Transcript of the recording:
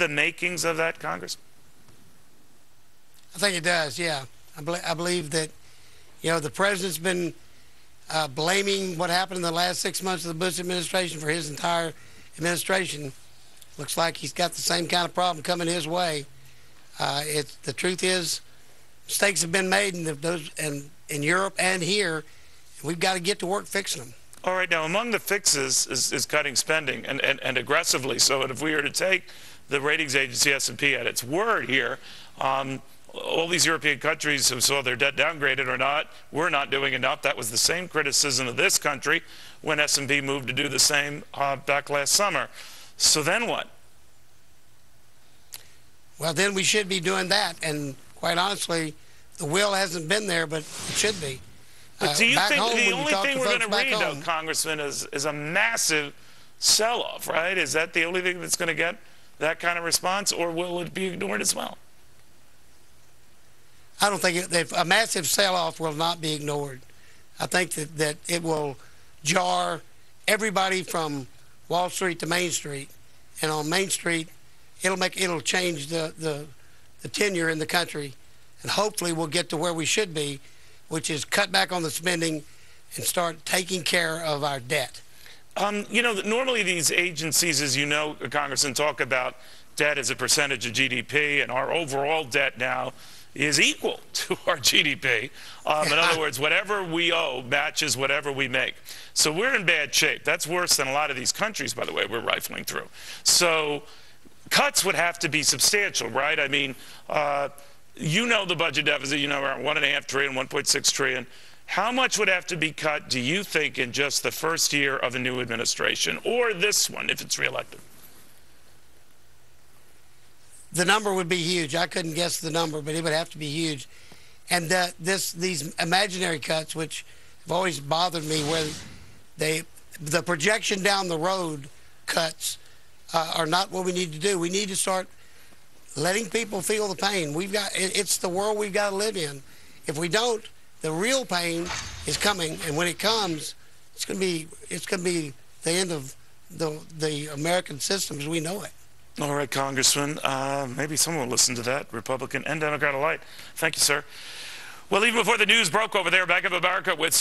the makings of that, Congressman? I think it does, yeah. I believe that, you know, the president's been blaming what happened in the last 6 months of the Bush administration for his entire administration. Looks like he's got the same kind of problem coming his way. The truth is, mistakes have been made in Europe and here. And we've got to get to work fixing them. All right, now among the fixes is cutting spending and aggressively. So if we were to take the ratings agency S&P at its word here, all these European countries who saw their debt downgraded or not, we're not doing enough. That was the same criticism of this country when S&P moved to do the same back last summer. So then what? Well, then we should be doing that. And quite honestly, the will hasn't been there, but it should be. But do you think the only thing we're going to read, though, Congressman, is a massive sell-off, right? Is that the only thing that's going to get that kind of response, or will it be ignored as well? I don't think a massive sell-off will not be ignored. I think that it will jar everybody from Wall Street to Main Street, and on Main Street, it'll change the tenure in the country, and hopefully we'll get to where we should be, which is cut back on the spending and start taking care of our debt. You know, normally these agencies, as you know, Congressman, talk about debt as a percentage of GDP, and our overall debt now is equal to our GDP. In other words, whatever we owe matches whatever we make. So we're in bad shape. That's worse than a lot of these countries, by the way, we're rifling through. So cuts would have to be substantial, right? I mean, you know the budget deficit, you know, around $1.5 trillion, $1.6 trillion. How much would have to be cut, do you think, in just the first year of a new administration, or this one, if it's reelected? The number would be huge. I couldn't guess the number, but it would have to be huge. And these imaginary cuts, which have always bothered me, where the projection down the road cuts are not what we need to do. We need to start letting people feel the pain. It's the world we've got to live in. If we don't, the real pain is coming, and when it comes, it's going to be the end of the American system as we know it. All right, Congressman. Maybe someone will listen to that, Republican and Democrat alike. Thank you, sir. Well, even before the news broke over there, Bank of America with